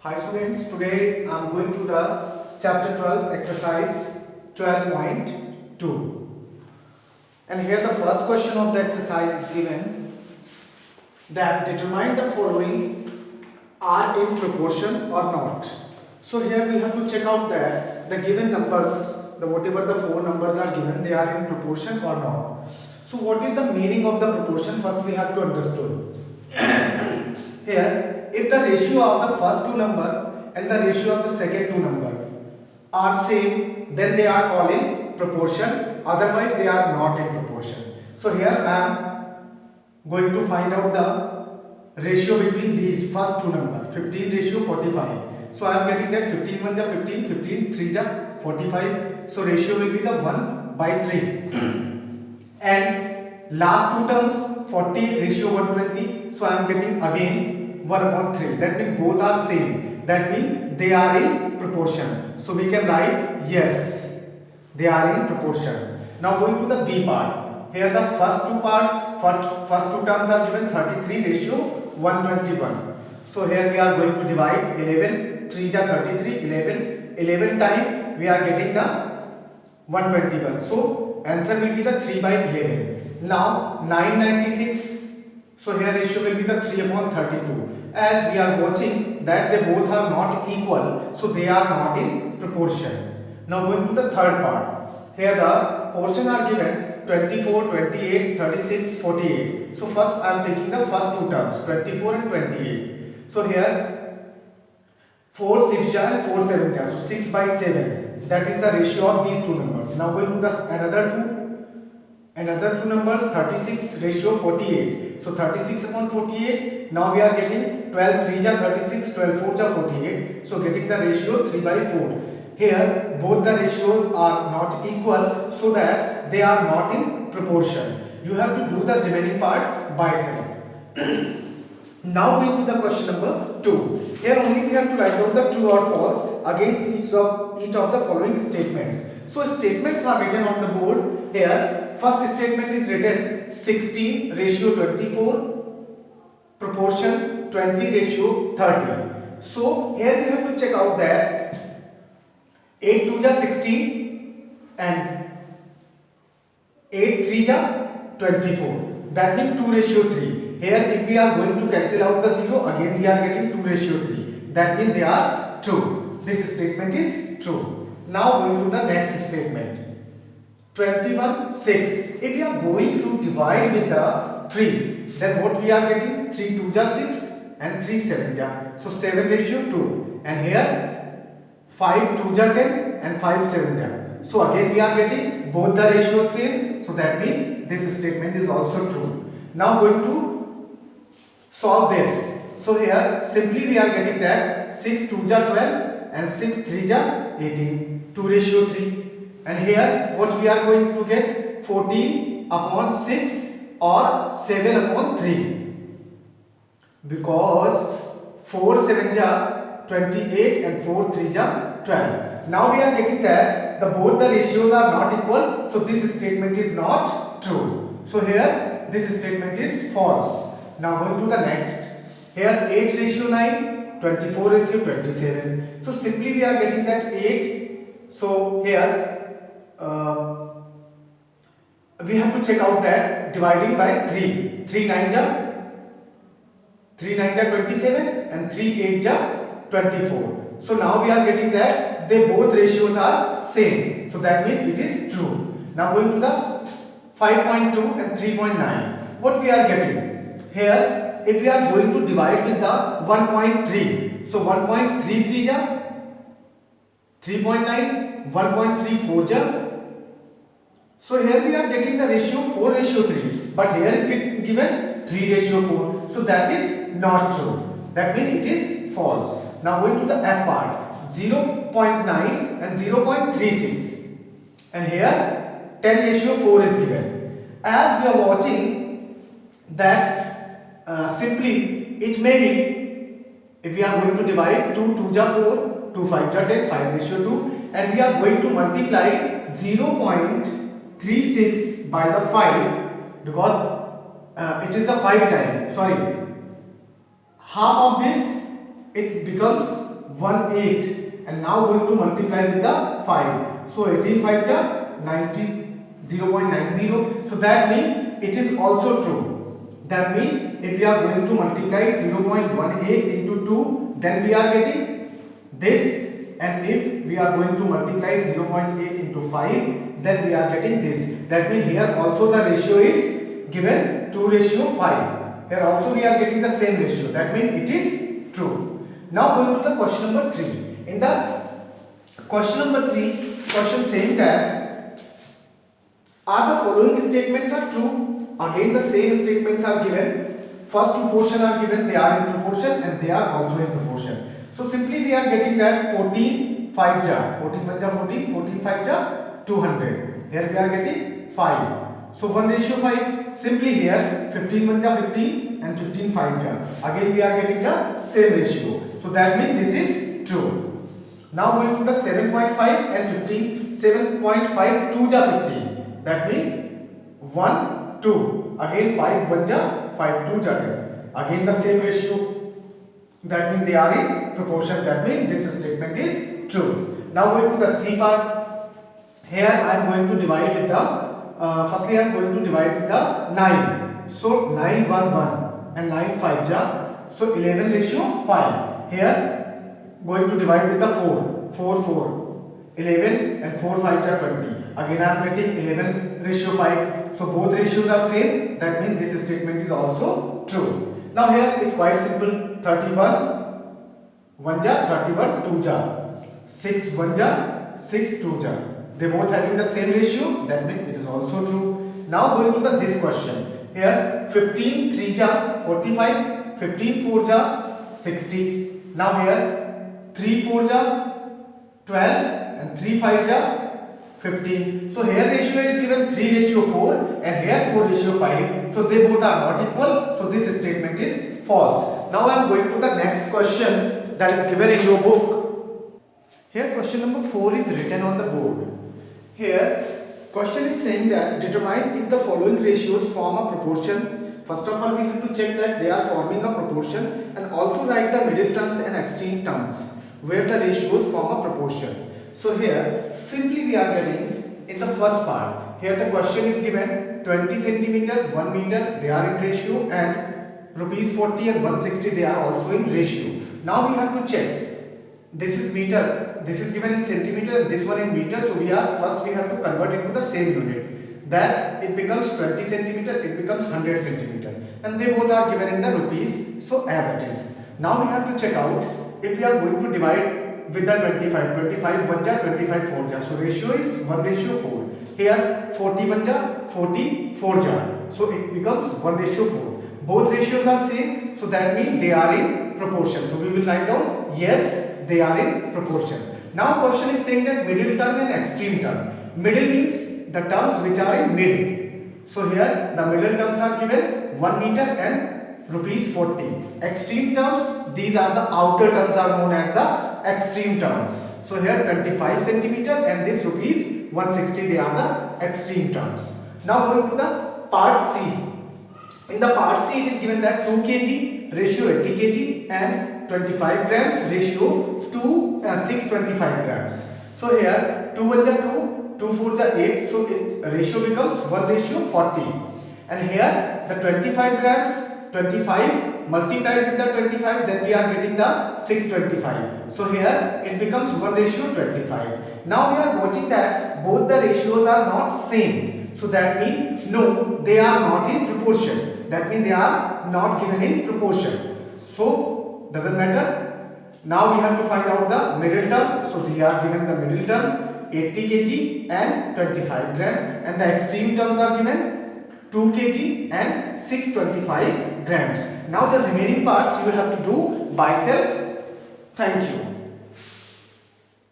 Hi students, today I am going to the chapter 12 exercise 12.2, and here the first question of the exercise is given that determine the following are in proportion or not. So here we have to check out that the given numbers, the whatever the four numbers are given, they are in proportion or not. So what is the meaning of the proportion? First we have to understand. Here, if the ratio of the first two number and the ratio of the second two number are same, then they are called in proportion. Otherwise, they are not in proportion. So here I am going to find out the ratio between these first two number, 15 ratio 45. So I am getting that 15 1 ja 15, 15 3 ja 45. So ratio will be the 1/3. And last two terms 40 ratio 120. So I am getting again 1/3. That means both are same. That means they are in proportion. So we can write yes, they are in proportion. Now going to the B part. Here the first two parts, first two terms are given 33 ratio 121. So here we are going to divide 11 3 ja 33, 11 time we are getting the 121. So answer will be the 3/11. Now 996. So here ratio will be the 3/32. As we are watching that they both are not equal, so they are not in proportion. Now going to the third part. Here the portion are given 24, 28, 36, 48. So first I am taking the first two terms 24 and 28. So here 4 6 ja and 4 7 ja. So 6/7. That is the ratio of these two numbers. Now going to the another two numbers 36 ratio 48. So 36/48. Now we are getting 12 3 ja 36, 12 4 ja 48. So getting the ratio 3/4. Here both the ratios are not equal, so that they are not in proportion. You have to do the remaining part by self. Now going to the question number 2. Here only we have to write down the true or false against each of the following statements. So statements are written on the board. Here first statement is written 16 ratio 24 proportion 20 ratio 30. So here we have to check out that 8 2 ja 16 and 8 3 ja 24. That means 2 ratio 3. Here if we are going to cancel out the 0, again we are getting 2 ratio 3. That means they are true. This statement is true. Now going to the next statement. 21 6. If we are going to divide with the 3, then what we are getting? 3 2 ja 6 and 3 7 ja. So 7 ratio 2. And here 5 2 ja 10 and 5 7 ja. So again we are getting both the ratios same. So that means this statement is also true. Now going to solve this. So here simply we are getting that 6 2 ja 12 and 6 3 ja 18. 2 ratio 3. And here what we are going to get? 14/6 or 7/3. Because 4 7 ja 28 and 4 3 ja 12. Now we are getting that both the ratios are not equal, so this statement is not true. So here this statement is false. Now going to the next. Here 8 ratio 9, 24 ratio 27. So simply we are getting that 8. So here we have to check out that dividing by 3. 3 9 ja 27 and 3 8 ja 24. So now we are getting that they both ratios are same. So that means it is true. Now going to the 5.2 and 3.9. What we are getting? Here if we are going to divide with the 1.3. So 1.33 ja 3.9, 1.34 ja. So here we are getting the ratio 4 ratio 3. But here is given 3 ratio 4. So that is not true. That means it is false. Now going to the F part. 0.9 and 0.36. And here 10 ratio 4 is given. As we are watching that simply it may be, if we are going to divide 2 2 ja 4, 2 5 ja 10, 5 ratio 2, and we are going to multiply 0.36 by the 5, because it is the 5 time, sorry, half of this it becomes 18 and now going to multiply with the 5. So 18 5 ja 90, 0.90. So that means it is also true. That means if we are going to multiply 0.18 into 2, then we are getting this, and if we are going to multiply 0.8 into 5, then we are getting this. That means here also the ratio is given 2:5. Here also we are getting the same ratio. That means it is true. Now going to the question number 3. In the question number 3, question saying that are the following statements are true? Again the same statements are given. First two portion are given, they are in proportion and they are also in proportion. So simply we are getting that 14 5 ja 14 1 ja 14, 14 5 ja 200. Here we are getting 5. So 1:5. Simply here 15 1 ja 15 and 15 5 ja. Again we are getting the same ratio. So that means this is true. Now going to the 7.5 and 15. 7.5 2 ja 15. That means 1 2. Again 5 1 ja 5 2 ja 10. Again the same ratio. That means they are in proportion. That means this statement is true. Now going to the C part. Here I am going to divide with the firstly I am going to divide with the 9. So 9 1 1 and 9 5 ja. So 11:5. Here going to divide with the 4. 4 4. 11 and 4 5 ja 20. Again I am getting 11:5. So both ratios are same. That means this statement is also true. Now here it's quite simple. 31 1 ja 31 2 ja. 6 1 ja 6 2 ja. They both having the same ratio. That means it is also true. Now going to the this question. Here 15 3 ja 45. 15 4 ja 60. Now here 3 4 ja 12 and 3 5 ja 15. So here ratio is given 3:4 and here 4:5. So they both are not equal. So this statement is false. Now I am going to the next question that is given in your book. Here question number 4 is written on the board. Here question is saying that determine if the following ratios form a proportion. First of all we have to check that they are forming a proportion and also write the middle terms and extreme terms where the ratios form a proportion. So here simply we are getting in the first part. Here the question is given 20 centimeter, 1 meter, they are in ratio, and rupees 40 and 160 they are also in ratio. Now we have to check. This is meter, this is given in centimeter and this one in meter. So we have to convert into the same unit. Then it becomes 20 centimeter, it becomes 100 centimeter, and they both are given in the rupees. So as it is. Now we have to check out if we are going to divide with the 25. 25 1 ja 25 4 ja. So ratio is 1:4. Here 40 1 ja 40 4 ja. So it becomes 1:4. Both ratios are same. So that means they are in proportion. So we will write down yes, they are in proportion. Now question is saying that middle term and extreme term. Middle means the terms which are in middle. So here the middle terms are given 1 meter and rupees 40. Extreme terms, these are the outer terms are known as the extreme terms. So here 25 centimeter and this rupees 160 they are the extreme terms. Now going to the part C. In the part C it is given that 2 kg ratio 80 kg and 25 grams ratio to 625 grams. So here 2 1 ja 2, 2 4 ja 8. So ratio becomes 1:40. And here the 25 grams 25 multiplied with the 25, then we are getting the 625. So here it becomes 1:25. Now we are watching that both the ratios are not same. So that means no, they are not in proportion. That means they are not given in proportion. So doesn't matter. Now we have to find out the middle term. So they are given the middle term 80 kg and 25 gram, and the extreme terms are given 2 kg and 625 grams. Now the remaining parts you have to do by self. Thank you.